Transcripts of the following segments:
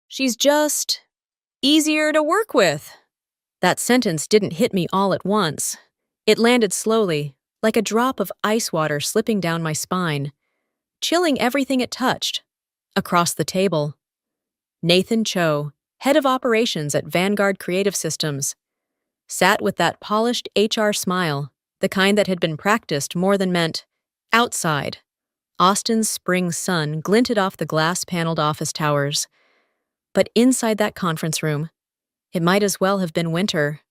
She's just easier to work with. That sentence didn't hit me all at once. It landed slowly, like a drop of ice water slipping down my spine, chilling everything it touched. Across the table, Nathan Cho, head of operations at Vanguard Creative Systems, sat with that polished HR smile, the kind that had been practiced more than meant. Outside, Austin's spring sun glinted off the glass-paneled office towers. But inside that conference room, it might as well have been winter.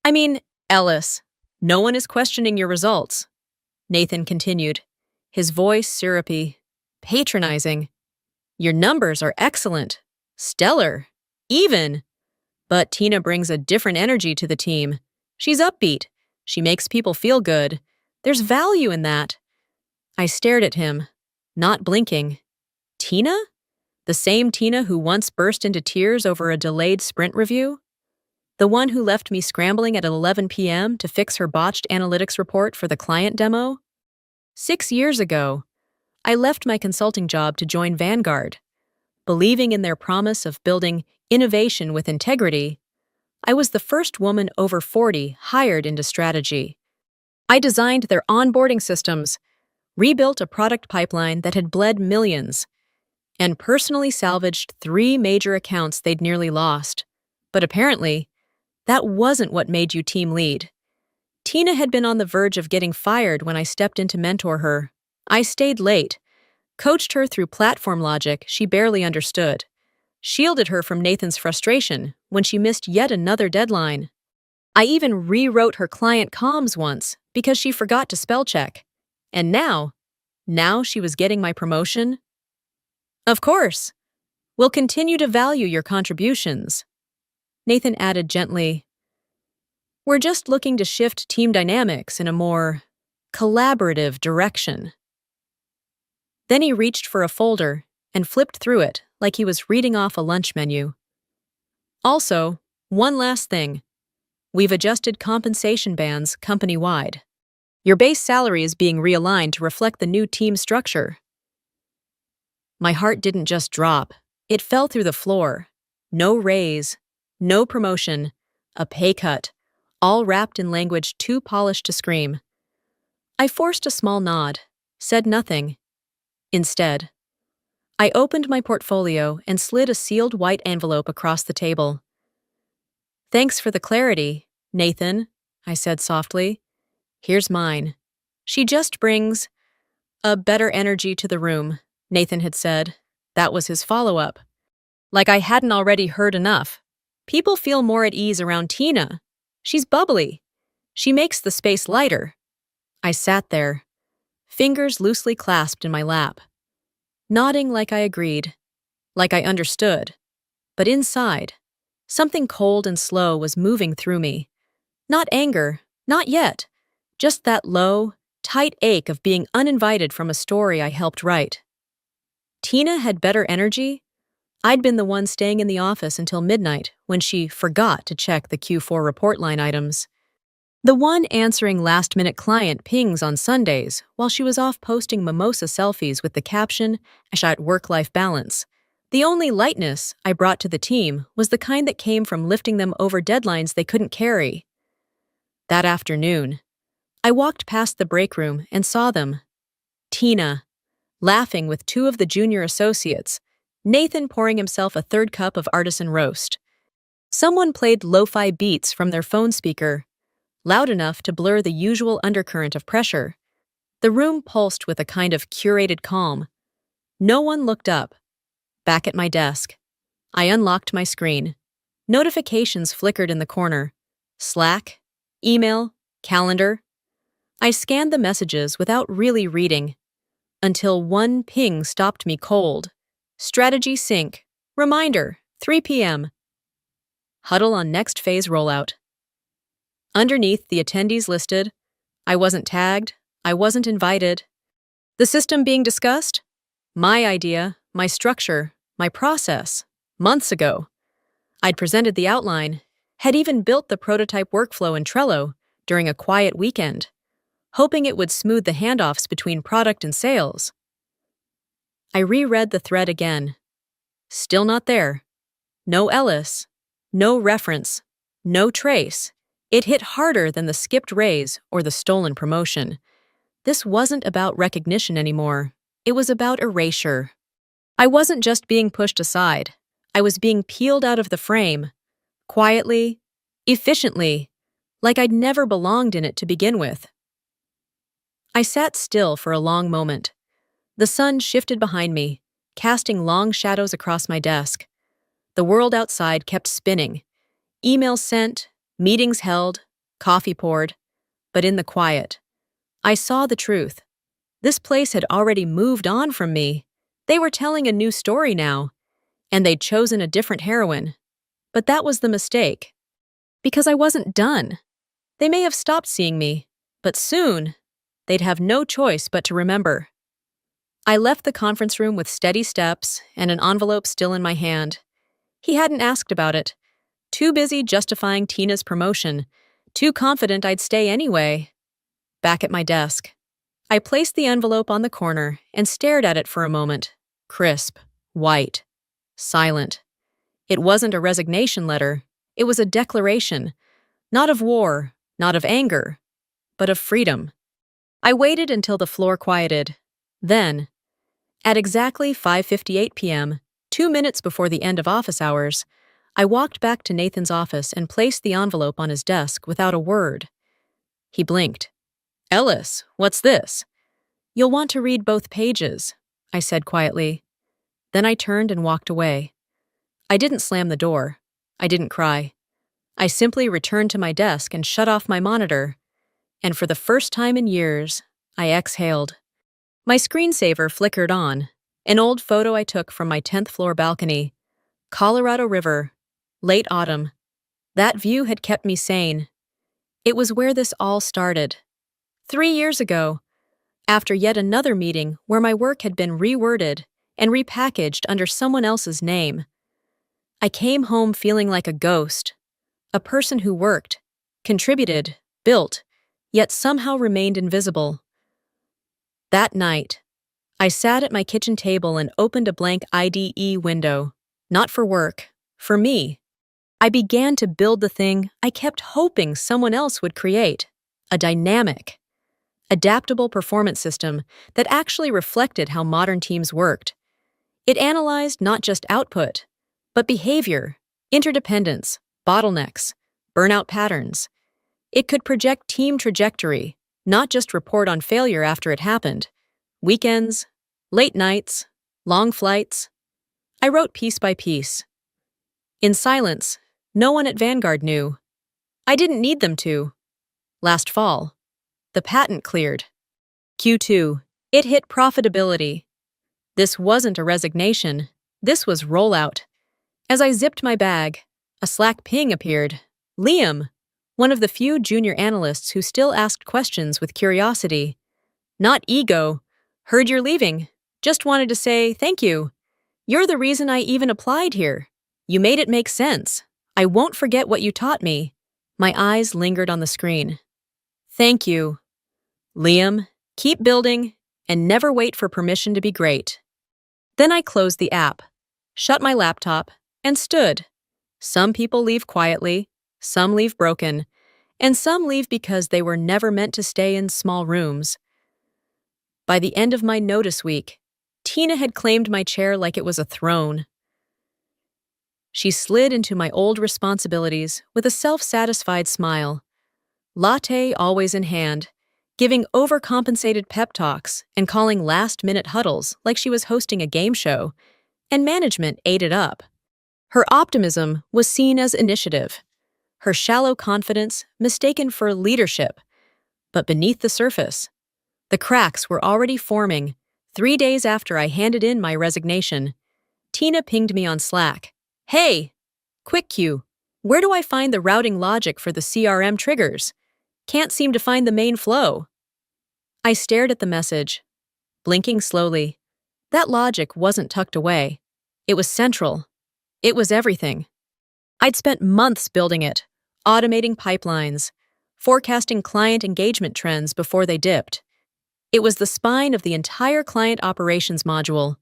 I mean, Ellis, no one is questioning your results, Nathan continued, his voice syrupy, patronizing. Your numbers are excellent, stellar, even. But Tina brings a different energy to the team. She's upbeat. She makes people feel good. There's value in that. I stared at him, not blinking. Tina? The same Tina who once burst into tears over a delayed sprint review? The one who left me scrambling at 11 p.m. to fix her botched analytics report for the client demo? 6 years ago, I left my consulting job to join Vanguard. Believing in their promise of building innovation with integrity, I was the first woman over 40 hired into strategy. I designed their onboarding systems, rebuilt a product pipeline that had bled millions, and personally salvaged 3 major accounts they'd nearly lost. But apparently, that wasn't what made you team lead. Tina had been on the verge of getting fired when I stepped in to mentor her. I stayed late, coached her through platform logic she barely understood, shielded her from Nathan's frustration when she missed yet another deadline. I even rewrote her client comms once because she forgot to spell check. And now she was getting my promotion? Of course. We'll continue to value your contributions. Nathan added gently, we're just looking to shift team dynamics in a more collaborative direction. Then he reached for a folder and flipped through it like he was reading off a lunch menu. Also, one last thing. We've adjusted compensation bands company-wide. Your base salary is being realigned to reflect the new team structure. My heart didn't just drop. It fell through the floor. No raise, no promotion, a pay cut, all wrapped in language too polished to scream. I forced a small nod, said nothing. Instead, I opened my portfolio and slid a sealed white envelope across the table. Thanks for the clarity, Nathan, I said softly. Here's mine. She just brings a better energy to the room, Nathan had said. That was his follow-up. Like I hadn't already heard enough. People feel more at ease around Tina. She's bubbly. She makes the space lighter. I sat there, fingers loosely clasped in my lap, nodding like I agreed, like I understood. But inside, something cold and slow was moving through me. Not anger, not yet, just that low, tight ache of being uninvited from a story I helped write. Tina had better energy. I'd been the one staying in the office until midnight when she forgot to check the Q4 report line items. The one answering last-minute client pings on Sundays while she was off posting mimosa selfies with the caption, # work-life balance. The only lightness I brought to the team was the kind that came from lifting them over deadlines they couldn't carry. That afternoon, I walked past the break room and saw them. Tina, laughing with 2 of the junior associates, Nathan pouring himself a 3rd cup of artisan roast. Someone played lo-fi beats from their phone speaker, loud enough to blur the usual undercurrent of pressure. The room pulsed with a kind of curated calm. No one looked up. Back at my desk, I unlocked my screen. Notifications flickered in the corner. Slack, email, calendar. I scanned the messages without really reading, until one ping stopped me cold. Strategy sync. Reminder, 3 p.m. Huddle on next phase rollout. Underneath, the attendees listed. I wasn't tagged. I wasn't invited. The system being discussed? My idea, my structure, my process. Months ago. I'd presented the outline, had even built the prototype workflow in Trello during a quiet weekend, hoping it would smooth the handoffs between product and sales. I reread the thread again. Still not there. No Ellis. No reference. No trace. It hit harder than the skipped raise or the stolen promotion. This wasn't about recognition anymore. It was about erasure. I wasn't just being pushed aside. I was being peeled out of the frame. Quietly. Efficiently. Like I'd never belonged in it to begin with. I sat still for a long moment. The sun shifted behind me, casting long shadows across my desk. The world outside kept spinning. Emails sent, meetings held, coffee poured. But in the quiet, I saw the truth. This place had already moved on from me. They were telling a new story now, and they'd chosen a different heroine. But that was the mistake. Because I wasn't done. They may have stopped seeing me, but soon, they'd have no choice but to remember. I left the conference room with steady steps and an envelope still in my hand. He hadn't asked about it. Too busy justifying Tina's promotion. Too confident I'd stay anyway. Back at my desk, I placed the envelope on the corner and stared at it for a moment. Crisp, white, silent. It wasn't a resignation letter. It was a declaration. Not of war, not of anger, but of freedom. I waited until the floor quieted. Then, at exactly 5:58 p.m., 2 minutes before the end of office hours, I walked back to Nathan's office and placed the envelope on his desk without a word. He blinked. "Ellis, what's this?" "You'll want to read both pages," I said quietly. Then I turned and walked away. I didn't slam the door. I didn't cry. I simply returned to my desk and shut off my monitor. And for the first time in years, I exhaled. My screensaver flickered on, an old photo I took from my 10th floor balcony. Colorado River, late autumn. That view had kept me sane. It was where this all started. 3 years ago, after yet another meeting where my work had been reworded and repackaged under someone else's name. I came home feeling like a ghost, a person who worked, contributed, built, yet somehow remained invisible. That night, I sat at my kitchen table and opened a blank IDE window, not for work, for me. I began to build the thing I kept hoping someone else would create, a dynamic, adaptable performance system that actually reflected how modern teams worked. It analyzed not just output, but behavior, interdependence, bottlenecks, burnout patterns. It could project team trajectory, not just report on failure after it happened. Weekends, late nights, long flights. I wrote piece by piece. In silence, no one at Vanguard knew. I didn't need them to. Last fall, the patent cleared. Q2, it hit profitability. This wasn't a resignation. This was rollout. As I zipped my bag, a Slack ping appeared. Liam, one of the few junior analysts who still asked questions with curiosity. Not ego. Heard you're leaving. Just wanted to say thank you. You're the reason I even applied here. You made it make sense. I won't forget what you taught me. My eyes lingered on the screen. Thank you. Liam, keep building and never wait for permission to be great. Then I closed the app, shut my laptop, and stood. Some people leave quietly, some leave broken, and some leave because they were never meant to stay in small rooms. By the end of my notice week, Tina had claimed my chair like it was a throne. She slid into my old responsibilities with a self-satisfied smile. Latte always in hand, giving overcompensated pep talks and calling last-minute huddles like she was hosting a game show, and management ate it up. Her optimism was seen as initiative, her shallow confidence mistaken for leadership. But beneath the surface, the cracks were already forming. 3 days after I handed in my resignation, Tina pinged me on Slack. Hey, quick cue, where do I find the routing logic for the CRM triggers? Can't seem to find the main flow. I stared at the message, blinking slowly. That logic wasn't tucked away. It was central. It was everything. I'd spent months building it, automating pipelines, forecasting client engagement trends before they dipped. It was the spine of the entire client operations module.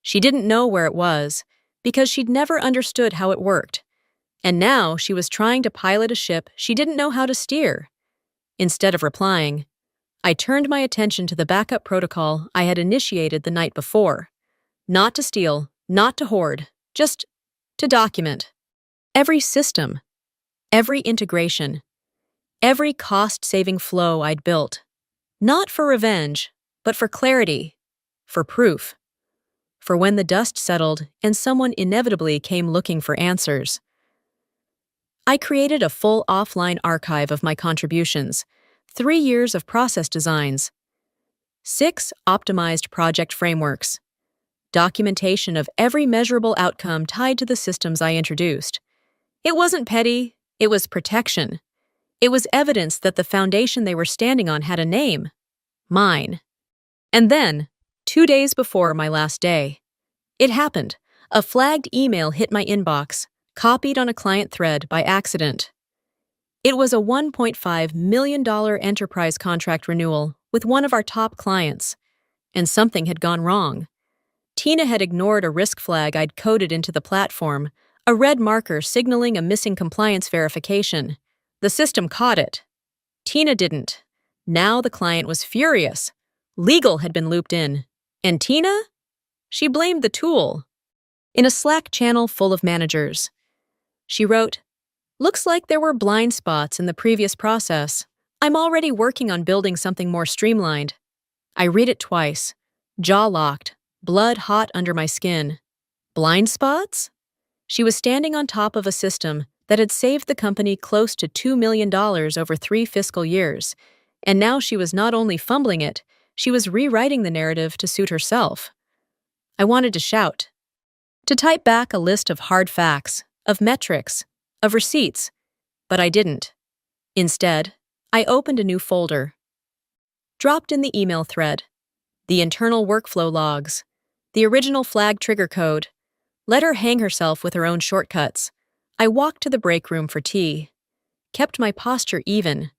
She didn't know where it was. because she'd never understood how it worked. And now she was trying to pilot a ship she didn't know how to steer. Instead of replying, I turned my attention to the backup protocol I had initiated the night before. Not to steal, not to hoard, just to document. Every system, every integration, every cost-saving flow I'd built. Not for revenge, but for clarity, for proof, for when the dust settled and someone inevitably came looking for answers. I created a full offline archive of my contributions, 3 years of process designs, 6 optimized project frameworks, documentation of every measurable outcome tied to the systems I introduced. It wasn't petty, it was protection. It was evidence that the foundation they were standing on had a name. Mine. And then, 2 days before my last day, it happened. A flagged email hit my inbox, copied on a client thread by accident. It was a $1.5 million enterprise contract renewal with one of our top clients, and something had gone wrong. Tina had ignored a risk flag I'd coded into the platform, a red marker signaling a missing compliance verification. The system caught it. Tina didn't. Now the client was furious. Legal had been looped in. And Tina? She blamed the tool. In a Slack channel full of managers, she wrote, "Looks like there were blind spots in the previous process. I'm already working on building something more streamlined." I read it twice, jaw locked, blood hot under my skin. Blind spots? She was standing on top of a system that had saved the company close to $2 million over 3 fiscal years, and now she was not only fumbling it, she was rewriting the narrative to suit herself. I wanted to shout, to type back a list of hard facts, of metrics, of receipts, but I didn't. Instead, I opened a new folder. Dropped in the email thread, the internal workflow logs, the original flag trigger code. Let her hang herself with her own shortcuts. I walked to the break room for tea. Kept my posture even,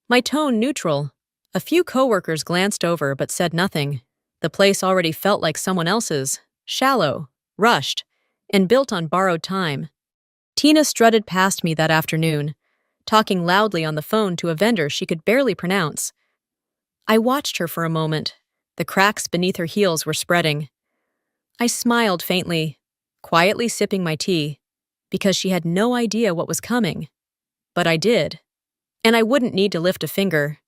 my tone neutral. A few coworkers glanced over but said nothing. The place already felt like someone else's, shallow, rushed, and built on borrowed time. Tina strutted past me that afternoon, talking loudly on the phone to a vendor she could barely pronounce. I watched her for a moment. The cracks beneath her heels were spreading. I smiled faintly, quietly sipping my tea, because she had no idea what was coming. But I did. And I wouldn't need to lift a finger.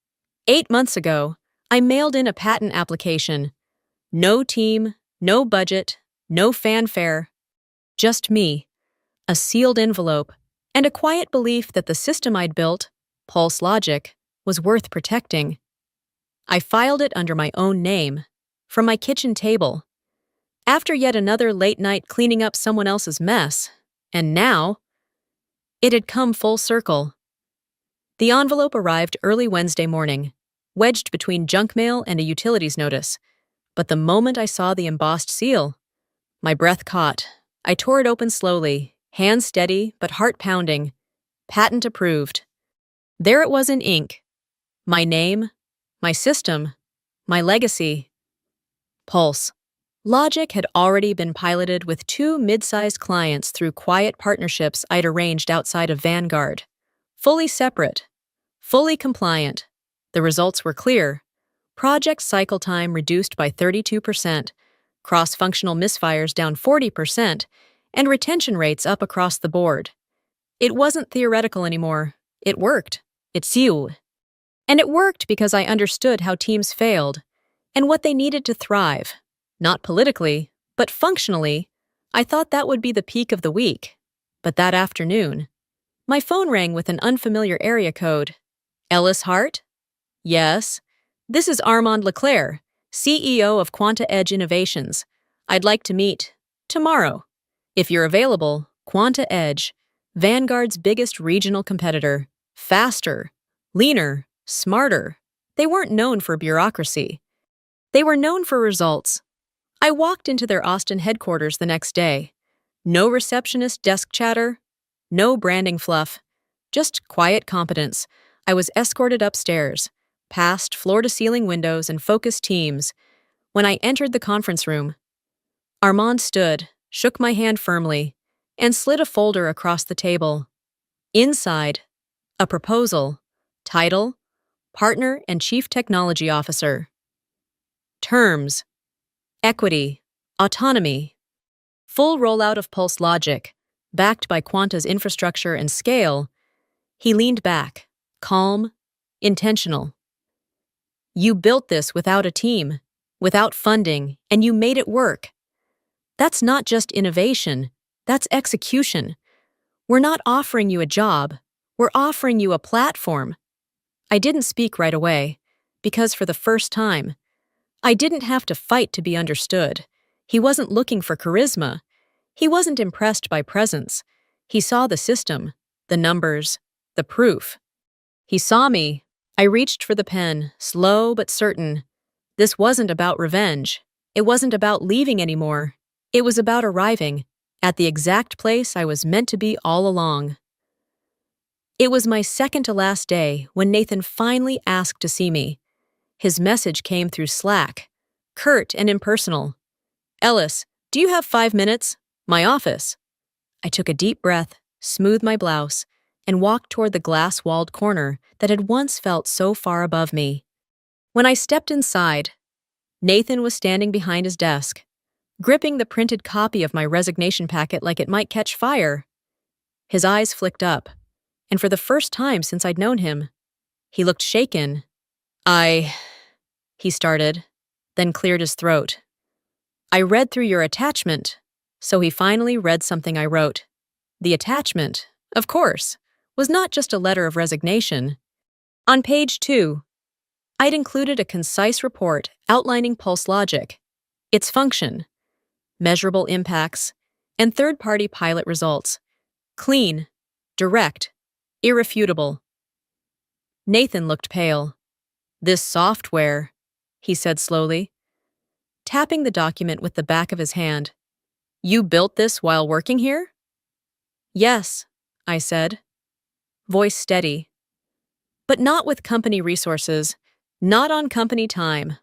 8 months ago, I mailed in a patent application. No team, no budget, no fanfare. Just me, a sealed envelope, and a quiet belief that the system I'd built, Pulse Logic, was worth protecting. I filed it under my own name, from my kitchen table. After yet another late night cleaning up someone else's mess, and now, it had come full circle. The envelope arrived early Wednesday morning, wedged between junk mail and a utilities notice. But the moment I saw the embossed seal, my breath caught. I tore it open slowly, hands steady but heart pounding. Patent approved. There it was in ink. My name, my system, my legacy. Pulse. Logic had already been piloted with 2 mid-sized clients through quiet partnerships I'd arranged outside of Vanguard. Fully separate, fully compliant. The results were clear. Project cycle time reduced by 32%, cross-functional misfires down 40%, and retention rates up across the board. It wasn't theoretical anymore. It worked. It sealed. And it worked because I understood how teams failed and what they needed to thrive. Not politically, but functionally. I thought that would be the peak of the week. But that afternoon, my phone rang with an unfamiliar area code. Ellis Hart? Yes. This is Armand Leclerc, CEO of Quanta Edge Innovations. I'd like to meet tomorrow. If you're available, Quanta Edge, Vanguard's biggest regional competitor. Faster, leaner, smarter. They weren't known for bureaucracy. They were known for results. I walked into their Austin headquarters the next day. No receptionist desk chatter, no branding fluff, just quiet competence. I was escorted upstairs, past floor-to-ceiling windows and focused teams. When I entered the conference room, Armand stood, shook my hand firmly, and slid a folder across the table. Inside, a proposal. Title: Partner and Chief Technology Officer. Terms: equity, autonomy, full rollout of Pulse Logic, backed by Quanta's infrastructure and scale. He leaned back, calm, intentional. You built this without a team, without funding, and you made it work. That's not just innovation, that's execution. We're not offering you a job, we're offering you a platform. I didn't speak right away, because for the first time, I didn't have to fight to be understood. He wasn't looking for charisma. He wasn't impressed by presence. He saw the system, the numbers, the proof. He saw me. I reached for the pen, slow but certain. This wasn't about revenge. It wasn't about leaving anymore. It was about arriving at the exact place I was meant to be all along. It was my second to last day when Nathan finally asked to see me. His message came through Slack, curt and impersonal. Ellis, do you have 5 minutes? My office. I took a deep breath, smoothed my blouse, and walked toward the glass-walled corner that had once felt so far above me. When I stepped inside, Nathan was standing behind his desk, gripping the printed copy of my resignation packet like it might catch fire. His eyes flicked up, and for the first time since I'd known him, he looked shaken. He started, then cleared his throat. I read through your attachment. So he finally read something I wrote. The attachment, of course, was not just a letter of resignation. On page 2, I'd included a concise report outlining Pulse Logic, its function, measurable impacts, and third-party pilot results. Clean, direct, irrefutable. Nathan looked pale. This software, he said slowly, tapping the document with the back of his hand. You built this while working here? Yes, I said, voice steady. But not with company resources, not on company time.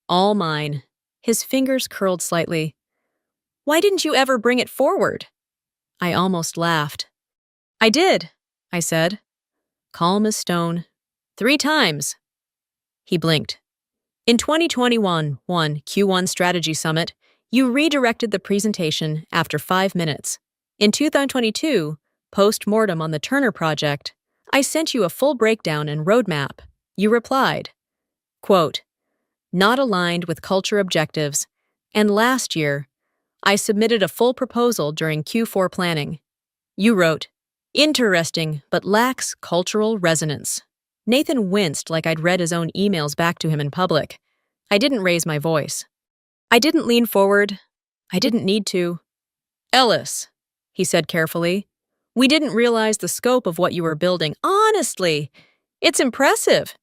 All mine. His fingers curled slightly. Why didn't you ever bring it forward? I almost laughed. I did, I said, calm as stone. 3 times. He blinked. In 2021 Q1 Strategy Summit, you redirected the presentation after 5 minutes. In 2022, post-mortem on the Turner project, I sent you a full breakdown and roadmap. You replied, quote, not aligned with culture objectives, and last year, I submitted a full proposal during Q4 planning. You wrote, interesting but lacks cultural resonance. Nathan winced like I'd read his own emails back to him in public. I didn't raise my voice. I didn't lean forward. I didn't need to. Ellis, he said carefully, we didn't realize the scope of what you were building. Honestly, it's impressive.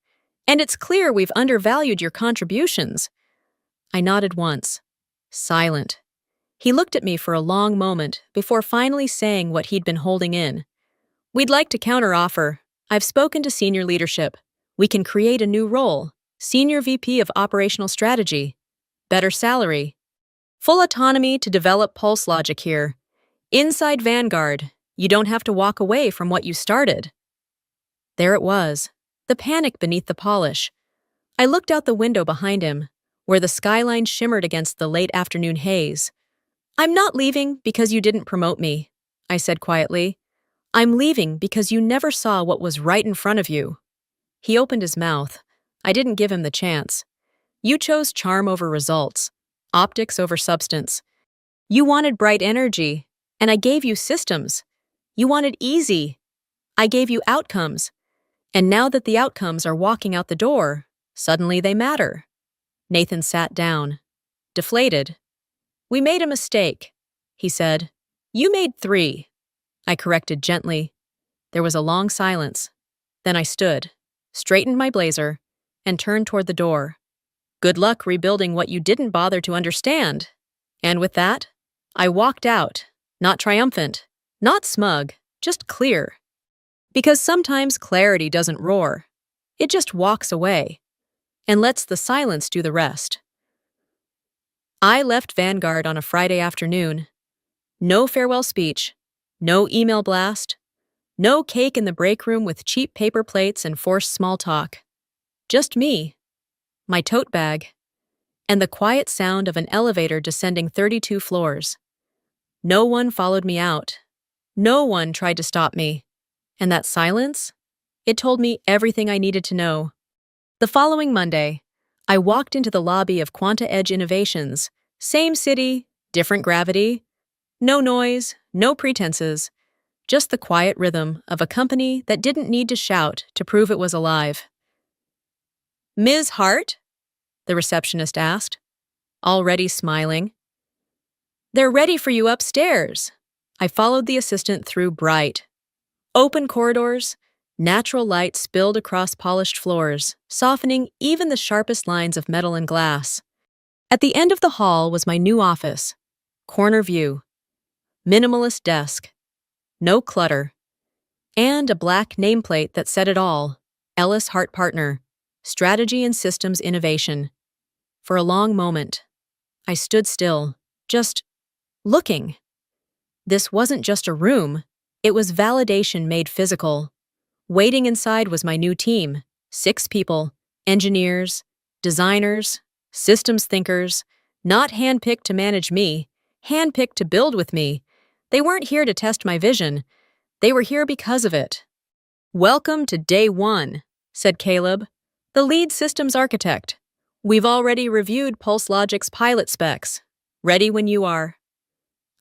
And it's clear we've undervalued your contributions. I nodded once, silent. He looked at me for a long moment before finally saying what he'd been holding in. We'd like to counteroffer. I've spoken to senior leadership. We can create a new role, Senior VP of Operational Strategy. Better salary. Full autonomy to develop Pulse Logic here. Inside Vanguard, you don't have to walk away from what you started. There it was, the panic beneath the polish. I looked out the window behind him, where the skyline shimmered against the late afternoon haze. I'm not leaving because you didn't promote me, I said quietly. I'm leaving because you never saw what was right in front of you. He opened his mouth. I didn't give him the chance. You chose charm over results, optics over substance. You wanted bright energy, and I gave you systems. You wanted easy. I gave you outcomes. And now that the outcomes are walking out the door, suddenly they matter. Nathan sat down, deflated. We made a mistake, he said. You made 3. I corrected gently. There was a long silence. Then I stood, straightened my blazer, and turned toward the door. Good luck rebuilding what you didn't bother to understand. And with that, I walked out, not triumphant, not smug, just clear. Because sometimes clarity doesn't roar. It just walks away and lets the silence do the rest. I left Vanguard on a Friday afternoon. No farewell speech, no email blast, no cake in the break room with cheap paper plates and forced small talk. Just me, my tote bag, and the quiet sound of an elevator descending 32 floors. No one followed me out. No one tried to stop me. And that silence? It told me everything I needed to know. The following Monday, I walked into the lobby of Quanta Edge Innovations. Same city, different gravity. No noise, no pretenses. Just the quiet rhythm of a company that didn't need to shout to prove it was alive. "Ms. Hart?" the receptionist asked, already smiling. "They're ready for you upstairs." I followed the assistant through bright, open corridors. Natural light spilled across polished floors, softening even the sharpest lines of metal and glass. At the end of the hall was my new office. Corner view. Minimalist desk. No clutter. And a black nameplate that said it all. Ellis Hart Partner. Strategy and Systems Innovation. For a long moment, I stood still, just looking. This wasn't just a room. It was validation made physical. Waiting inside was my new team, 6 people, engineers, designers, systems thinkers, not handpicked to manage me, handpicked to build with me. They weren't here to test my vision. They were here because of it. "Welcome to day 1, said Caleb, the lead systems architect. "We've already reviewed Pulse Logic's pilot specs. Ready when you are."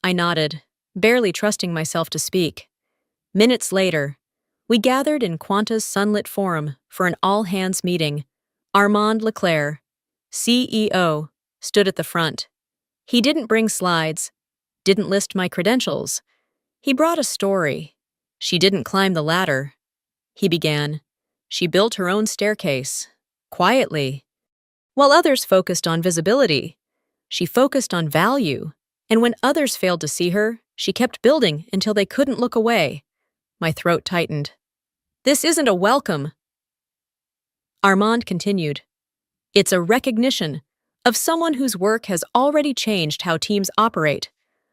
I nodded, barely trusting myself to speak. Minutes later, we gathered in Quanta's sunlit forum for an all-hands meeting. Armand Leclerc, CEO, stood at the front. He didn't bring slides, didn't list my credentials. He brought a story. She didn't climb the ladder. He began. She built her own staircase, quietly. While others focused on visibility, she focused on value. And when others failed to see her, she kept building until they couldn't look away. My throat tightened. "This isn't a welcome," Armand continued. "It's a recognition of someone whose work has already changed how teams operate,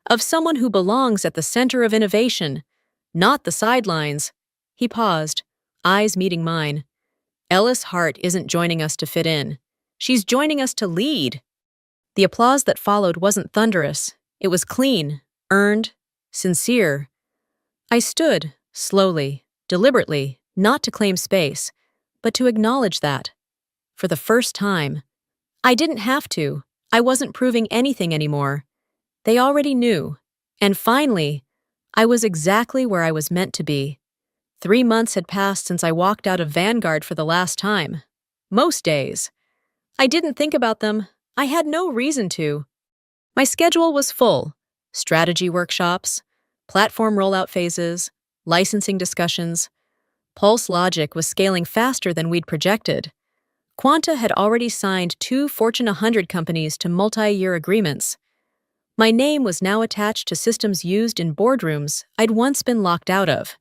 of someone who belongs at the center of innovation, not the sidelines." He paused, eyes meeting mine. "Ellis Hart isn't joining us to fit in. She's joining us to lead." The applause that followed wasn't thunderous. It was clean, earned, sincere. I stood, slowly, deliberately, not to claim space, but to acknowledge that. For the first time. I didn't have to. I wasn't proving anything anymore. They already knew. And finally, I was exactly where I was meant to be. 3 months had passed since I walked out of Vanguard for the last time. Most days. I didn't think about them. I had no reason to. My schedule was full. Strategy workshops, platform rollout phases, licensing discussions. Pulse Logic was scaling faster than we'd projected. Quanta had already signed 2 Fortune 100 companies to multi-year agreements. My name was now attached to systems used in boardrooms I'd once been locked out of.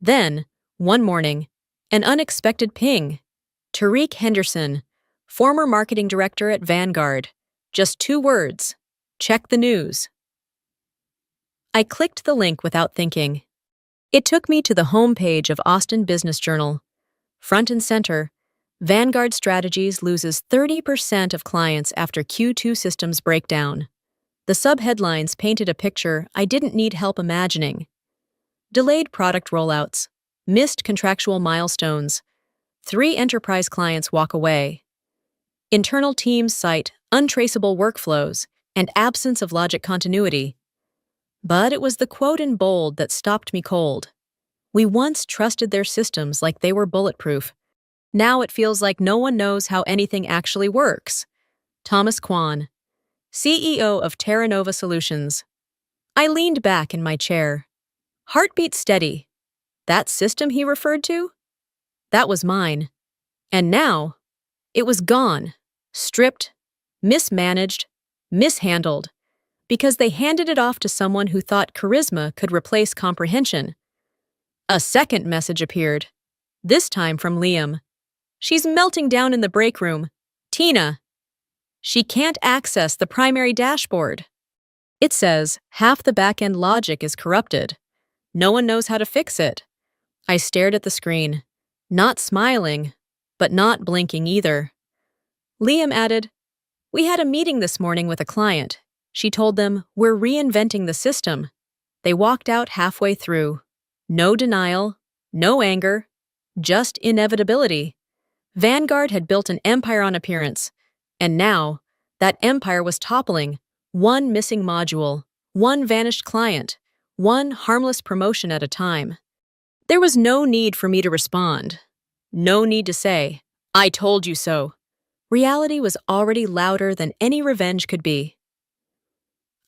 Then, one morning, an unexpected ping. Tariq Henderson, former marketing director at Vanguard. Just 2 words. "Check the news." I clicked the link without thinking. It took me to the homepage of Austin Business Journal. Front and center, Vanguard Strategies loses 30% of clients after Q2 systems breakdown. The subheadlines painted a picture I didn't need help imagining. Delayed product rollouts, missed contractual milestones, 3 enterprise clients walk away. Internal teams cite untraceable workflows and absence of logic continuity. But it was the quote in bold that stopped me cold. "We once trusted their systems like they were bulletproof. Now it feels like no one knows how anything actually works." Thomas Kwan, CEO of Terra Nova Solutions. I leaned back in my chair. Heartbeat steady. That system he referred to? That was mine. And now, it was gone, stripped, mismanaged, mishandled, because they handed it off to someone who thought charisma could replace comprehension. A second message appeared, this time from Liam. "She's melting down in the break room. Tina. She can't access the primary dashboard." It says half the back-end logic is corrupted. No one knows how to fix it. I stared at the screen, not smiling, but not blinking either. Liam added, "We had a meeting this morning with a client. She told them, we're reinventing the system." They walked out halfway through. No denial, no anger, just inevitability. Vanguard had built an empire on appearance, and now that empire was toppling. One missing module, one vanished client, one harmless promotion at a time. There was no need for me to respond. No need to say, "I told you so." Reality was already louder than any revenge could be.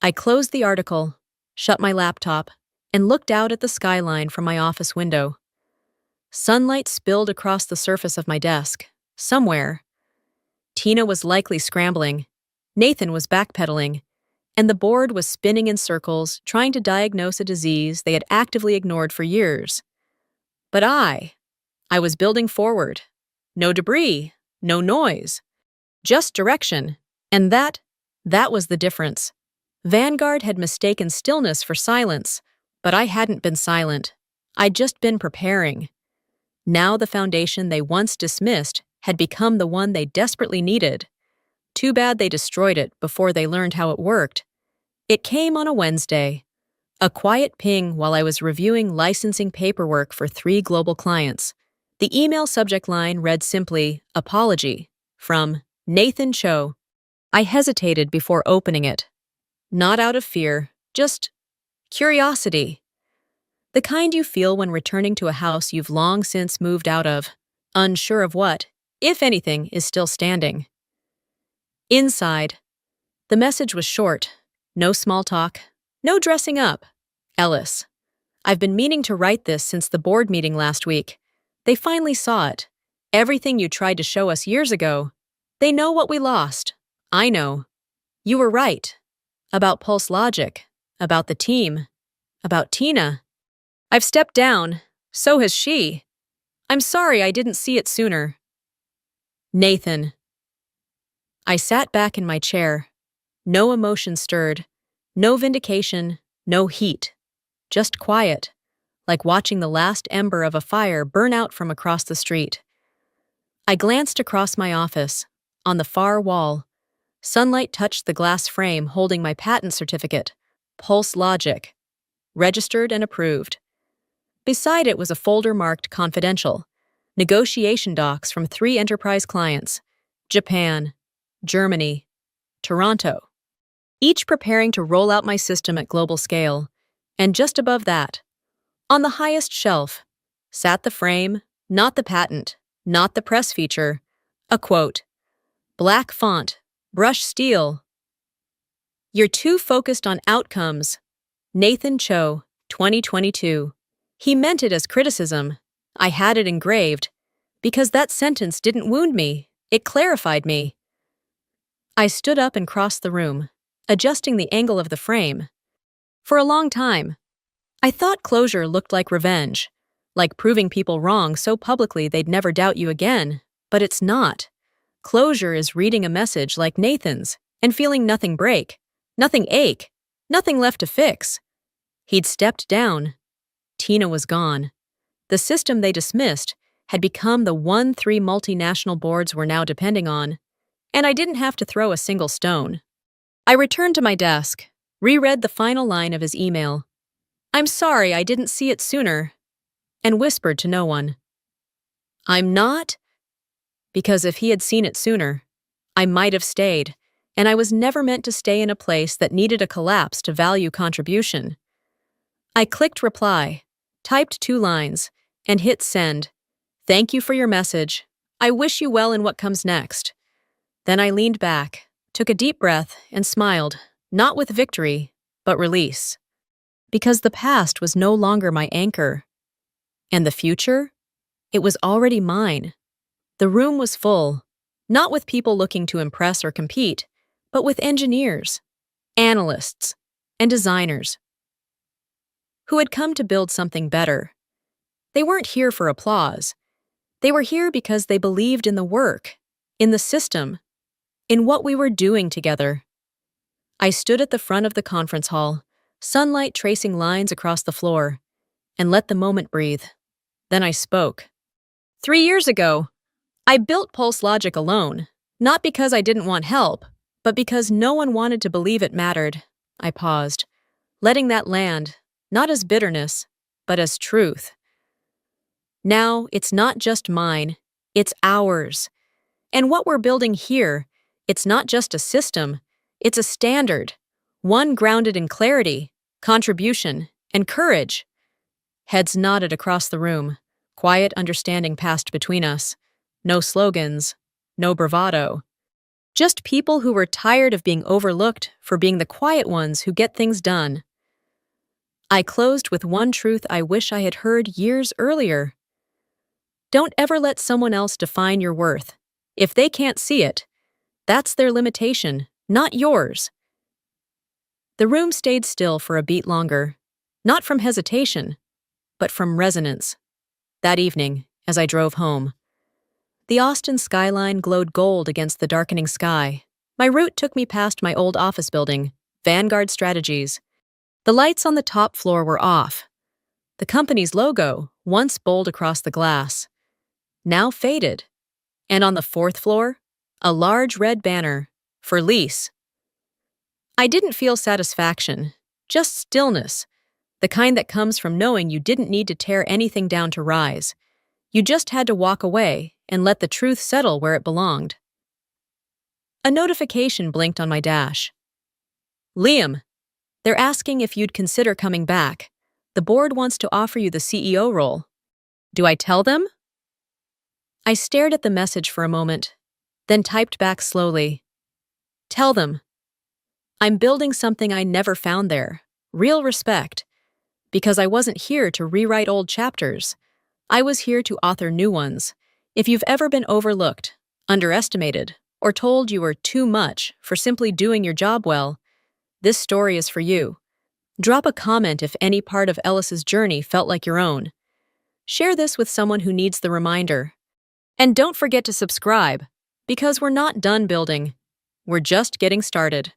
I closed the article, shut my laptop, and looked out at the skyline from my office window. Sunlight spilled across the surface of my desk. Somewhere, Tina was likely scrambling, Nathan was backpedaling, and the board was spinning in circles, trying to diagnose a disease they had actively ignored for years. But I was building forward. No debris, no noise, just direction. And that was the difference. Vanguard had mistaken stillness for silence, but I hadn't been silent. I'd just been preparing. Now the foundation they once dismissed had become the one they desperately needed. Too bad they destroyed it before they learned how it worked. It came on a Wednesday. A quiet ping while I was reviewing licensing paperwork for 3 global clients. The email subject line read simply, "Apology," from Nathan Cho. I hesitated before opening it. Not out of fear, just curiosity. The kind you feel when returning to a house you've long since moved out of, unsure of what, if anything, is still standing. Inside, the message was short. No small talk, no dressing up. Ellis. I've been meaning to write this since the board meeting last week. They finally saw it. Everything you tried to show us years ago. They know what we lost. I know. You were right. About Pulse Logic. About the team. About Tina. I've stepped down. So has she. I'm sorry I didn't see it sooner. Nathan. I sat back in my chair. No emotion stirred. No vindication. No heat. Just quiet. Like watching the last ember of a fire burn out from across the street. I glanced across my office. On the far wall, sunlight touched the glass frame holding my patent certificate, Pulse Logic, registered and approved. Beside it was a folder marked confidential, negotiation docs from 3 enterprise clients, Japan, Germany, Toronto, each preparing to roll out my system at global scale. And just above that, on the highest shelf, sat the frame, not the patent, not the press feature, a quote. Black font, brush steel. "You're too focused on outcomes." Nathan Cho, 2022. He meant it as criticism. I had it engraved. Because that sentence didn't wound me, it clarified me. I stood up and crossed the room, adjusting the angle of the frame. For a long time, I thought closure looked like revenge, like proving people wrong so publicly they'd never doubt you again, but it's not. Closure is reading a message like Nathan's and feeling nothing break, nothing ache, nothing left to fix. He'd stepped down. Tina was gone. The system they dismissed had become the one 3 multinational boards were now depending on, and I didn't have to throw a single stone. I returned to my desk, reread the final line of his email. "I'm sorry I didn't see it sooner," and whispered to no one. I'm not, because if he had seen it sooner, I might have stayed, and I was never meant to stay in a place that needed a collapse to value contribution. I clicked reply, typed 2 lines, and hit send. "Thank you for your message. I wish you well in what comes next." Then I leaned back, took a deep breath, and smiled, not with victory, but release. Because the past was no longer my anchor. And the future? It was already mine. The room was full, not with people looking to impress or compete, but with engineers, analysts, and designers who had come to build something better. They weren't here for applause. They were here because they believed in the work, in the system, in what we were doing together. I stood at the front of the conference hall, sunlight tracing lines across the floor, and let the moment breathe. Then I spoke. 3 years ago, I built Pulse Logic alone, not because I didn't want help, but because no one wanted to believe it mattered. I paused, letting that land, not as bitterness, but as truth. Now, it's not just mine, it's ours. And what we're building here, it's not just a system, it's a standard, one grounded in clarity, contribution, and courage. Heads nodded across the room. Quiet understanding passed between us. No slogans, no bravado. Just people who were tired of being overlooked for being the quiet ones who get things done. I closed with one truth I wish I had heard years earlier. Don't ever let someone else define your worth. If they can't see it, that's their limitation, not yours. The room stayed still for a beat longer, not from hesitation, but from resonance. That evening, as I drove home, the Austin skyline glowed gold against the darkening sky. My route took me past my old office building, Vanguard Strategies. The lights on the top floor were off. The company's logo, once bold across the glass, now faded. And on the fourth floor, a large red banner, for lease. I didn't feel satisfaction, just stillness, the kind that comes from knowing you didn't need to tear anything down to rise. You just had to walk away and let the truth settle where it belonged. A notification blinked on my dash. Liam, they're asking if you'd consider coming back. The board wants to offer you the CEO role. Do I tell them? I stared at the message for a moment, then typed back slowly. Tell them. I'm building something I never found there. Real respect. Because I wasn't here to rewrite old chapters. I was here to author new ones. If you've ever been overlooked, underestimated, or told you were too much for simply doing your job well, this story is for you. Drop a comment if any part of Ellis's journey felt like your own. Share this with someone who needs the reminder. And don't forget to subscribe, because we're not done building. We're just getting started.